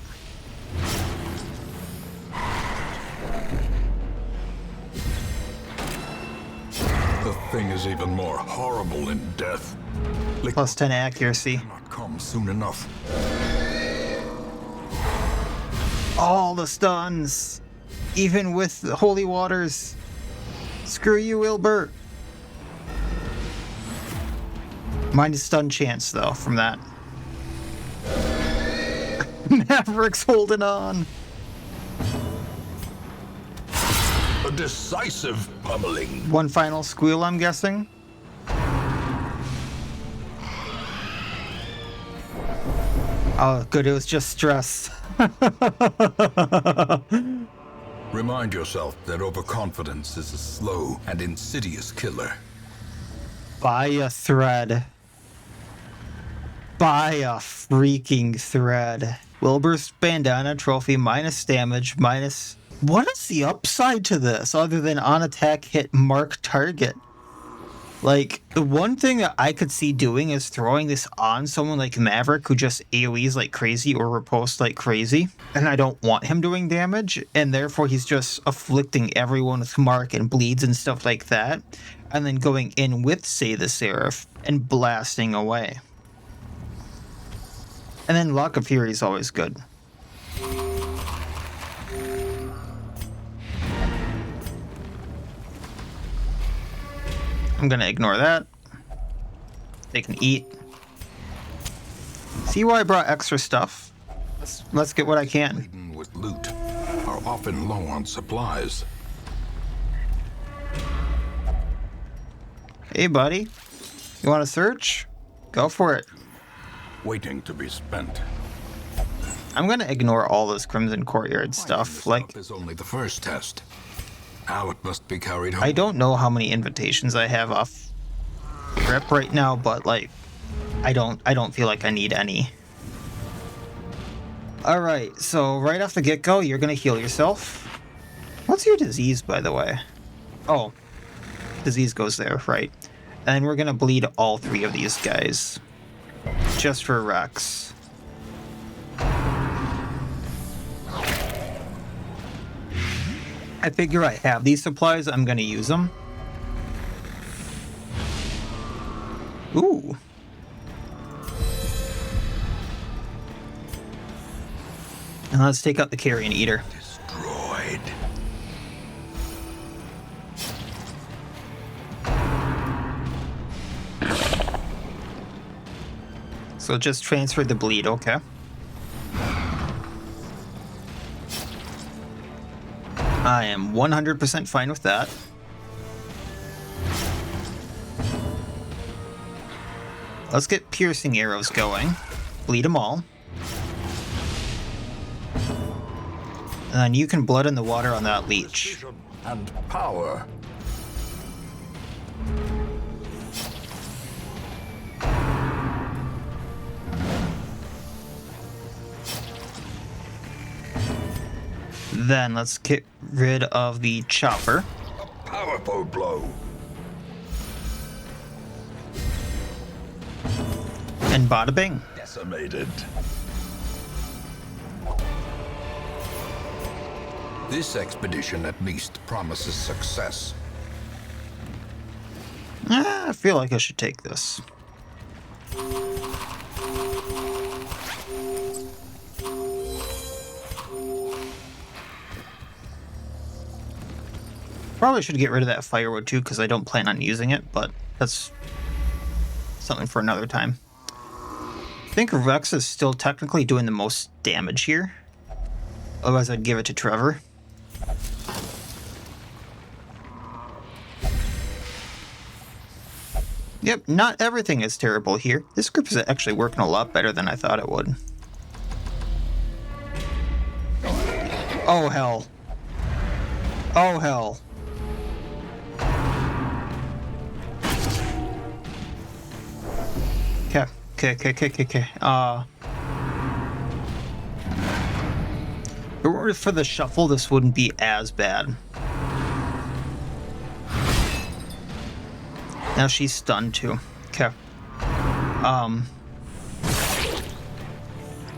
[SPEAKER 2] The thing is even more horrible in death.
[SPEAKER 1] Plus 10 accuracy.
[SPEAKER 2] Cannot come soon enough.
[SPEAKER 1] All the stuns. Even with the Holy Waters. Screw you, Wilbur. Minus stun chance, though, from that. Maverick's holding on.
[SPEAKER 2] A decisive pummeling.
[SPEAKER 1] One final squeal, I'm guessing. Oh, good, it was just stress.
[SPEAKER 2] Remind yourself that overconfidence is a slow and insidious killer.
[SPEAKER 1] Buy a thread. Buy a freaking thread. Wilbur's bandana trophy minus damage minus... What is the upside to this other than on attack hit mark target? Like, the one thing that I could see doing is throwing this on someone like Maverick who just AoEs like crazy or riposte like crazy. And I don't want him doing damage, and therefore he's just afflicting everyone with mark and bleeds and stuff like that. And then going in with, say, the Seraph and blasting away. And then Lock of Fury is always good. I'm gonna ignore that. They can eat. See why I brought extra stuff? Let's get what I can.
[SPEAKER 2] Laden with loot are often low on supplies.
[SPEAKER 1] Hey, buddy. You want to search? Go for it.
[SPEAKER 2] Waiting to be spent.
[SPEAKER 1] I'm gonna ignore all this Crimson Courtyard stuff. Like,
[SPEAKER 2] Is only the first test. Now it must be carried home.
[SPEAKER 1] I don't know how many invitations I have off rip right now, but like, I don't feel like I need any. All right, so right off the get-go, you're gonna heal yourself. What's your disease, by the way? Oh, disease goes there, right? And we're gonna bleed all three of these guys, just for Rex. I figure I have these supplies, I'm gonna use them. Ooh. And let's take out the Carrion Eater.
[SPEAKER 2] Destroyed.
[SPEAKER 1] So just transfer the bleed, okay. I am 100% fine with that. Let's get piercing arrows going. Bleed them all. And then you can blood in the water on that leech.
[SPEAKER 3] Precision and power.
[SPEAKER 1] Then let's get rid of the chopper.
[SPEAKER 2] Powerful blow.
[SPEAKER 1] And bada bing.
[SPEAKER 2] Decimated. This expedition at least promises success.
[SPEAKER 1] I feel like I should take this. Probably should get rid of that firewood too, because I don't plan on using it, but that's something for another time. I think Rex is still technically doing the most damage here. Otherwise, I'd give it to Trevor. Yep, not everything is terrible here. This group is actually working a lot better than I thought it would. Oh, hell. Oh, hell. Okay. For the shuffle, this wouldn't be as bad. Now she's stunned too. Okay.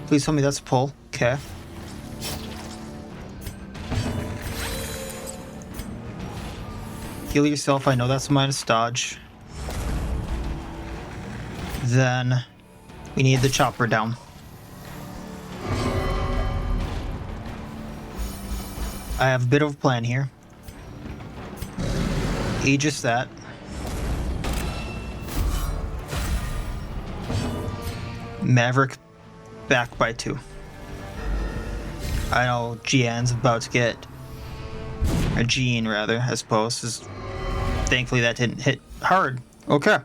[SPEAKER 1] Please tell me that's a pull. Okay. Heal yourself. I know that's a minus dodge. Then we need the chopper down. I have a bit of a plan here. Aegis that. Maverick back by 2. I know Gian's about to get... Or Jean, rather, I suppose. Thankfully that didn't hit hard. Okay.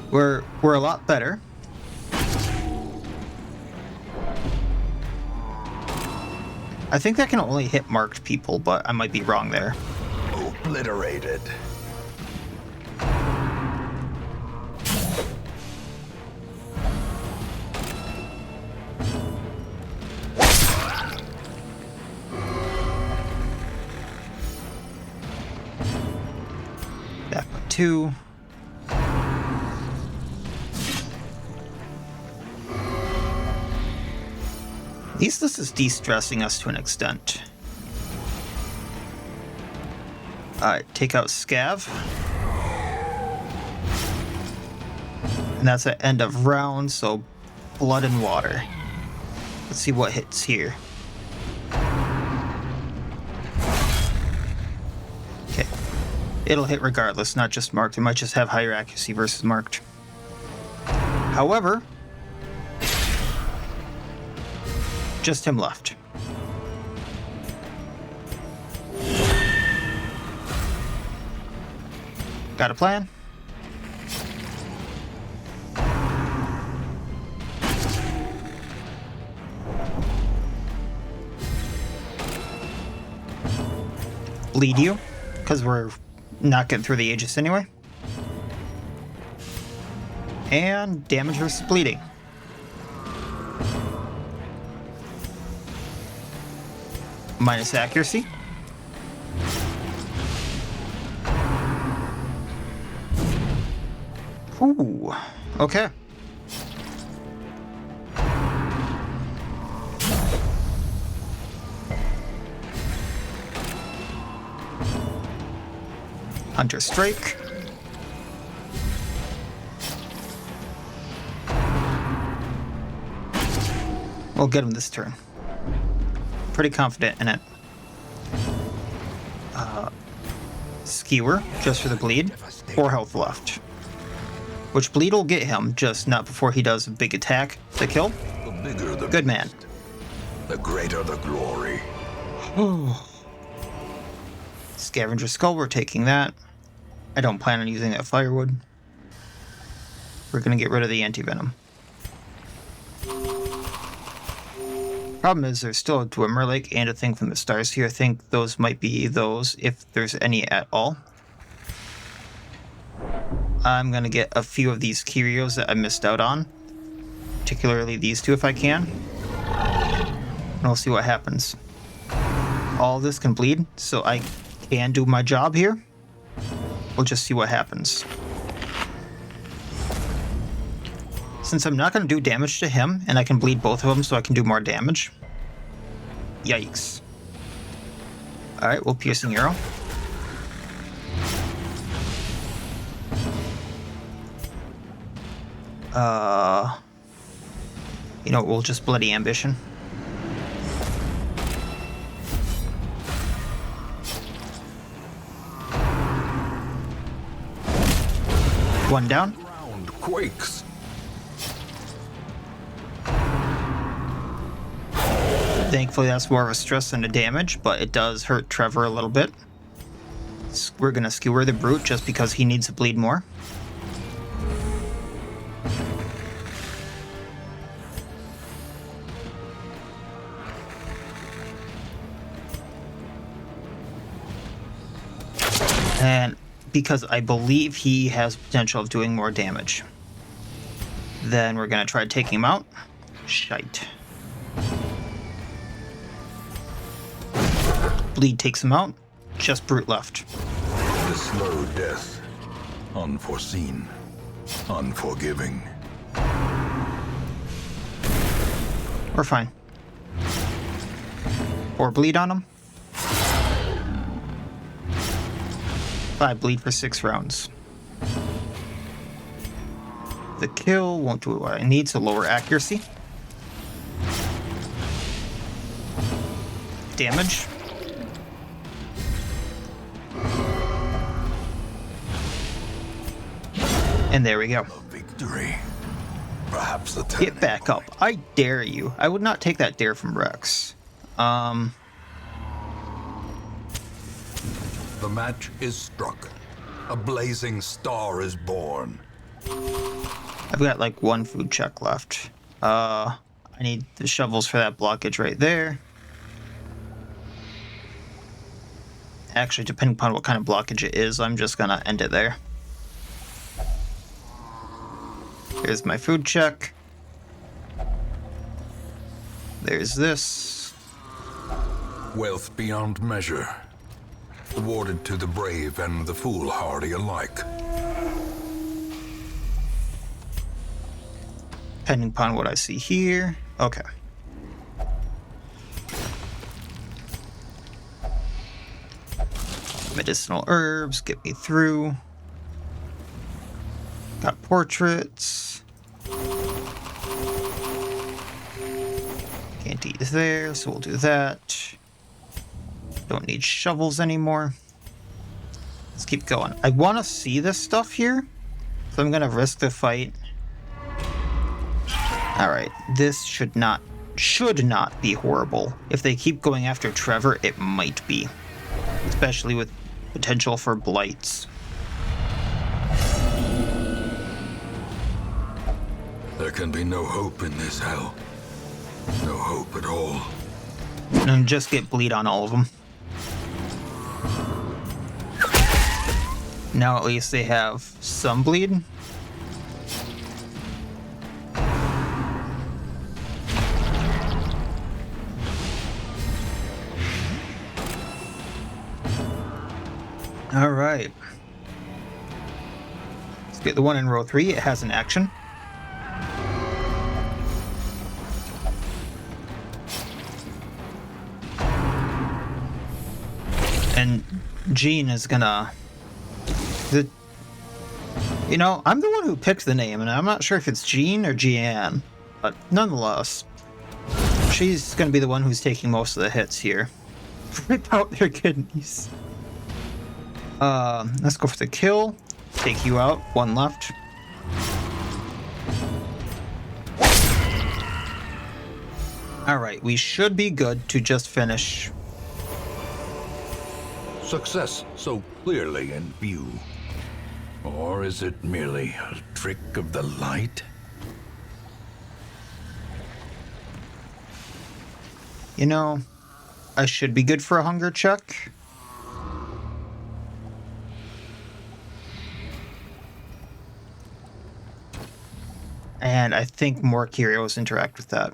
[SPEAKER 1] We're a lot better. I think that can only hit marked people, but I might be wrong there.
[SPEAKER 4] Obliterated.
[SPEAKER 1] Back by 2. At least this is de-stressing us to an extent. Alright, take out Scav. And that's the end of round, so blood and water. Let's see what hits here. Okay. It'll hit regardless, not just marked. It might just have higher accuracy versus marked. However, just him left. Got a plan? Bleed you, because we're not getting through the Aegis anyway. And damage versus bleeding. Minus accuracy. Ooh, okay. Hunter Strike. We'll get him this turn. Pretty confident in it. Skewer, just for the bleed. 4 health left. Which bleed will get him, just not before he does a big attack to kill.
[SPEAKER 4] The bigger the
[SPEAKER 1] Good man.
[SPEAKER 4] the greater the glory.
[SPEAKER 1] Scavenger Skull, we're taking that. I don't plan on using that firewood. We're gonna get rid of the anti-venom. Problem is, there's still a Dwemer Lake and a thing from the stars here. I think those might be those, if there's any at all. I'm gonna get a few of these curios that I missed out on. Particularly these two if I can. And we'll see what happens. All this can bleed, so I can do my job here. We'll just see what happens. Since I'm not going to do damage to him, and I can bleed both of them so I can do more damage. Yikes. Alright, we'll Piercing Arrow. You know, we'll just Bloody Ambition. One down.
[SPEAKER 2] Ground quakes.
[SPEAKER 1] Thankfully, that's more of a stress than a damage, but it does hurt Trevor a little bit. We're gonna skewer the brute just because he needs to bleed more. And because I believe he has potential of doing more damage. Then we're gonna try taking him out. Shite. Bleed takes him out. Just brute left.
[SPEAKER 2] The slow death. Unforeseen. Unforgiving.
[SPEAKER 1] We're fine. Or bleed on him. 5 bleed for 6 rounds. The kill won't do what I need, so lower accuracy. Damage. And there we go.
[SPEAKER 2] A victory. Perhaps the
[SPEAKER 1] Get back up. I dare you. I would not take that dare from Rex.
[SPEAKER 2] The match is struck. A blazing star is born.
[SPEAKER 1] I've got like 1 food check left. I need the shovels for that blockage right there. Actually, depending upon what kind of blockage it is, I'm just gonna end it there. Here's my food check. There's this.
[SPEAKER 2] Wealth beyond measure. Awarded to the brave and the foolhardy alike.
[SPEAKER 1] Depending upon what I see here. Okay. Medicinal herbs get me through. Got portraits. Can't eat there, so we'll do that. Don't need shovels anymore. Let's keep going. I want to see this stuff here, so I'm gonna risk the fight. All right, this should not be horrible. If they keep going after Trevor, it might be, especially with potential for blights.
[SPEAKER 2] There can be no hope in this hell. No hope at all.
[SPEAKER 1] And just get bleed on all of them. Now at least they have some bleed. All right. Let's get the one in row 3. It has an action. And Jean is gonna... You know, I'm the one who picked the name, and I'm not sure if it's Jean or Jeanne, but nonetheless, she's gonna be the one who's taking most of the hits here. Rip out their kidneys. Let's go for the kill. Take you out. 1 left. Alright, we should be good to just finish.
[SPEAKER 3] Success so clearly in view. Or is it merely a trick of the light?
[SPEAKER 1] You know, I should be good for a hunger check. And I think more curios interact with that.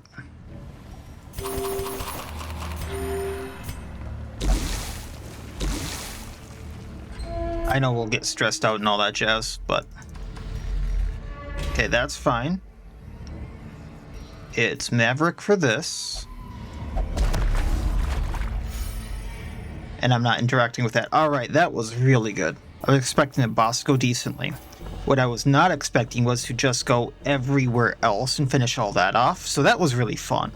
[SPEAKER 1] I know we'll get stressed out and all that jazz, but... Okay, that's fine. It's Maverick for this. And I'm not interacting with that. Alright, that was really good. I was expecting the boss to go decently. What I was not expecting was to just go everywhere else and finish all that off, so that was really fun.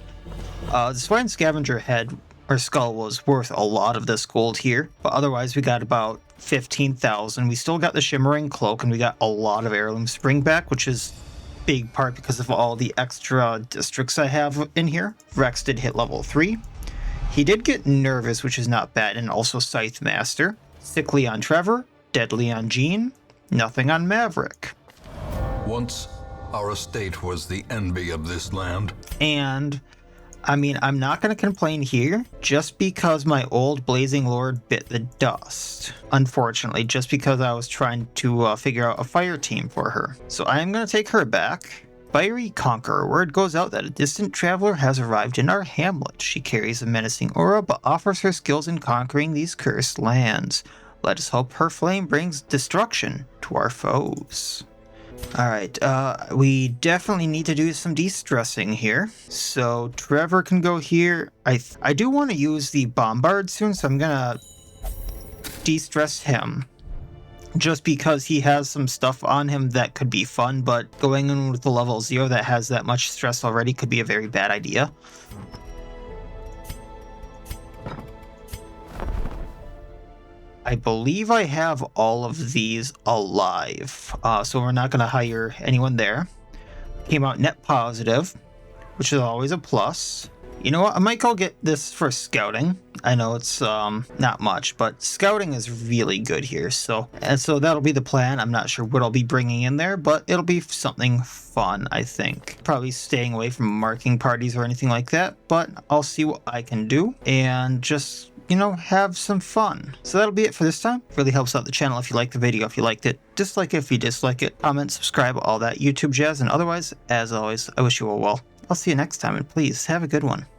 [SPEAKER 1] The Swine Scavenger head or skull was worth a lot of this gold here, but otherwise we got about 15,000. We still got the Shimmering Cloak, and we got a lot of Heirloom Spring back, which is big part because of all the extra districts I have in here. Rex did hit level 3. He did get Nervous, which is not bad, and also Scythe Master. Sickly on Trevor, Deadly on Jean, nothing on Maverick.
[SPEAKER 2] Once, our estate was the envy of this land.
[SPEAKER 1] And, I mean, I'm not going to complain here, just because my old Blazing Lord bit the dust. Unfortunately, just because I was trying to figure out a fire team for her. So I am going to take her back. Fiery Conqueror. Word goes out that a distant traveler has arrived in our hamlet. She carries a menacing aura, but offers her skills in conquering these cursed lands. Let us hope her flame brings destruction to our foes. Alright, we definitely need to do some de-stressing here. So Trevor can go here. I do want to use the Bombard soon, so I'm gonna de-stress him. Just because he has some stuff on him that could be fun, but going in with the level 0 that has that much stress already could be a very bad idea. I believe I have all of these alive, so we're not going to hire anyone there. Came out net positive, which is always a plus. You know what? I might go get this for scouting. I know it's not much, but scouting is really good here. So that'll be the plan. I'm not sure what I'll be bringing in there, but it'll be something fun, I think. Probably staying away from marking parties or anything like that, but I'll see what I can do and just, you know, have some fun. So that'll be it for this time. Really helps out the channel if you like the video. If you liked it, dislike it if you dislike it, comment, subscribe, all that YouTube jazz. And otherwise, as always, I wish you all well. I'll see you next time, and please have a good one.